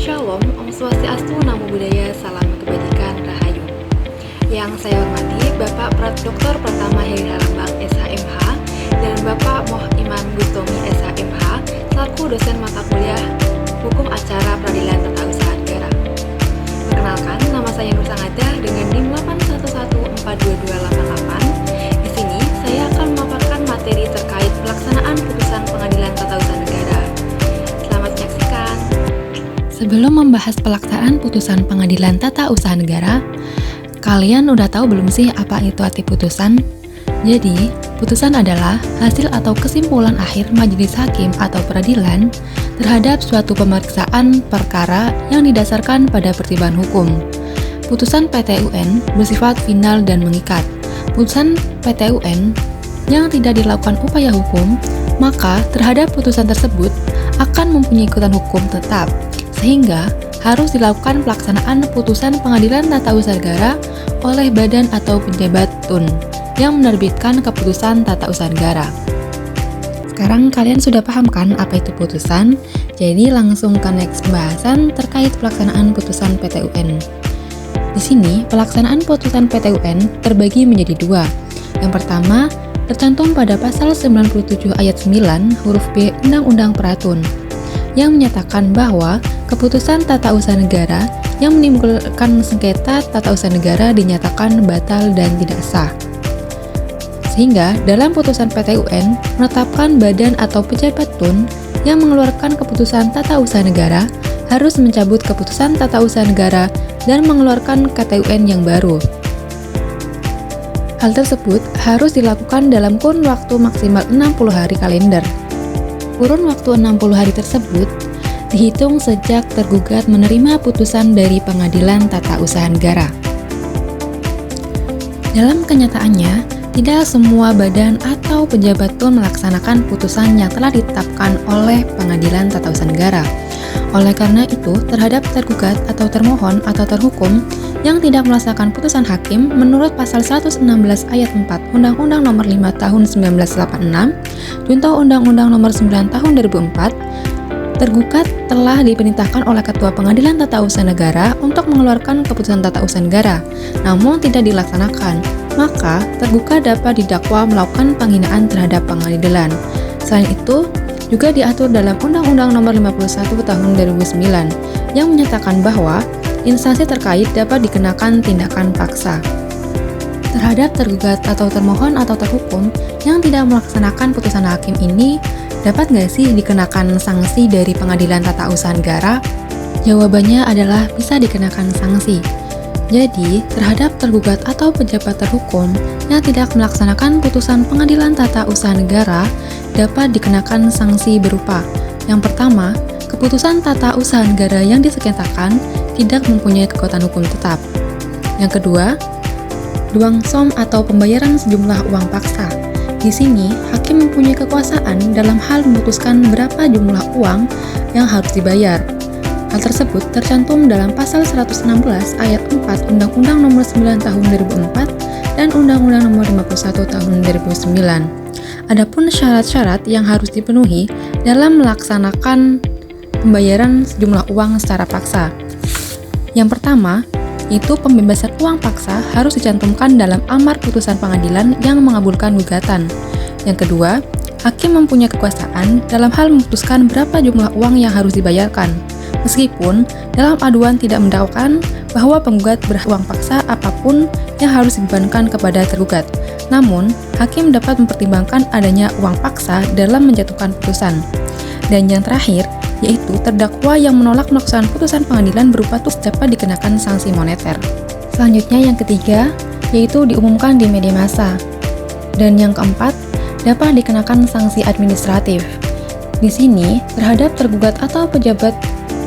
Shalom, Om Swastiastu, Namo Buddhaya, Salam Kebajikan, Rahayu. Yang saya hormati Bapak Dr. Pratama Heri Harambang, SHMH, dan Bapak Moh Iman Bustomi, SHMH, selaku dosen mata kuliah Hukum Acara Peradilan Tata Usaha Negara. Perkenalkan, nama saya Nur Sangada dengan NIM 811422288. Di sini saya akan memaparkan materi terkait pelaksanaan putusan Pengadilan Tata Usaha Negara. Selamat menyaksikan. Sebelum membahas pelaksanaan putusan Pengadilan Tata Usaha Negara, kalian udah tahu belum sih apa itu arti putusan? Jadi, putusan adalah hasil atau kesimpulan akhir majelis hakim atau peradilan terhadap suatu pemeriksaan perkara yang didasarkan pada pertimbangan hukum. Putusan PT-UN bersifat final dan mengikat. Putusan PT-UN yang tidak dilakukan upaya hukum, maka terhadap putusan tersebut akan mempunyai ikutan hukum tetap, sehingga harus dilakukan pelaksanaan putusan Pengadilan Tata Usaha Negara oleh badan atau pejabat TUN yang menerbitkan keputusan Tata Usaha Negara. Sekarang kalian sudah paham kan apa itu putusan? Jadi langsung ke next pembahasan terkait pelaksanaan putusan PT-UN. Di sini, pelaksanaan putusan PT-UN terbagi menjadi dua. Yang pertama, tercantum pada pasal 97 ayat 9 huruf B Undang-Undang Peratun yang menyatakan bahwa keputusan tata usaha negara yang menimbulkan sengketa tata usaha negara dinyatakan batal dan tidak sah. Sehingga dalam putusan PT-UN menetapkan badan atau pejabat TUN yang mengeluarkan keputusan tata usaha negara harus mencabut keputusan tata usaha negara dan mengeluarkan KTUN yang baru. Hal tersebut harus dilakukan dalam kurun waktu maksimal 60 hari kalender. Kurun waktu 60 hari tersebut dihitung sejak tergugat menerima putusan dari Pengadilan Tata Usaha Negara. Dalam kenyataannya, tidak semua badan atau pejabat TUN melaksanakan putusan yang telah ditetapkan oleh Pengadilan Tata Usaha Negara. Oleh karena itu, terhadap tergugat atau termohon atau terhukum yang tidak melaksanakan putusan hakim menurut pasal 116 ayat 4 Undang-Undang Nomor 5 Tahun 1986, Junto Undang-Undang Nomor 9 Tahun 2004, tergugat telah diperintahkan oleh Ketua Pengadilan Tata Usaha Negara untuk mengeluarkan keputusan Tata Usaha Negara, namun tidak dilaksanakan, maka tergugat dapat didakwa melakukan penghinaan terhadap pengadilan. Selain itu, juga diatur dalam Undang-Undang Nomor 51 Tahun 2009 yang menyatakan bahwa instansi terkait dapat dikenakan tindakan paksa terhadap tergugat atau termohon atau terhukum yang tidak melaksanakan putusan hakim ini. Dapat nggak sih dikenakan sanksi dari Pengadilan Tata Usaha Negara? Jawabannya adalah bisa dikenakan sanksi. Jadi, terhadap tergugat atau pejabat terhukum yang tidak melaksanakan putusan Pengadilan Tata Usaha Negara dapat dikenakan sanksi berupa: yang pertama, keputusan tata usaha negara yang disengketakan tidak mempunyai kekuatan hukum tetap. Yang kedua, luangsom atau pembayaran sejumlah uang paksa. Di sini, hakim mempunyai kekuasaan dalam hal memutuskan berapa jumlah uang yang harus dibayar. Hal tersebut tercantum dalam pasal 116 ayat 4 Undang-Undang Nomor 9 Tahun 2004 dan Undang-Undang Nomor 51 Tahun 2009. Adapun syarat-syarat yang harus dipenuhi dalam melaksanakan pembayaran sejumlah uang secara paksa. Yang pertama, yaitu pembebasan uang paksa harus dicantumkan dalam amar putusan pengadilan yang mengabulkan gugatan. Yang kedua, hakim mempunyai kekuasaan dalam hal memutuskan berapa jumlah uang yang harus dibayarkan, meskipun dalam aduan tidak mendakwakan bahwa penggugat berhak uang paksa apapun yang harus dibebankan kepada tergugat. Namun, hakim dapat mempertimbangkan adanya uang paksa dalam menjatuhkan putusan. Dan yang terakhir, yaitu terdakwa yang menolak melaksanakan putusan pengadilan berupa tugas dapat dikenakan sanksi moneter. Selanjutnya yang ketiga, yaitu diumumkan di media massa. Dan yang keempat, dapat dikenakan sanksi administratif. Di sini, terhadap tergugat atau pejabat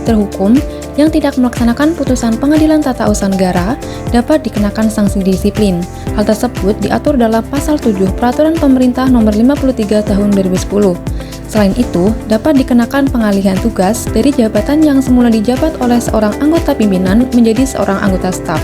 terhukum yang tidak melaksanakan putusan Pengadilan Tata Usaha Negara dapat dikenakan sanksi disiplin. Hal tersebut diatur dalam pasal 7 Peraturan Pemerintah Nomor 53 Tahun 2010. Selain itu, dapat dikenakan pengalihan tugas dari jabatan yang semula dijabat oleh seorang anggota pimpinan menjadi seorang anggota staf.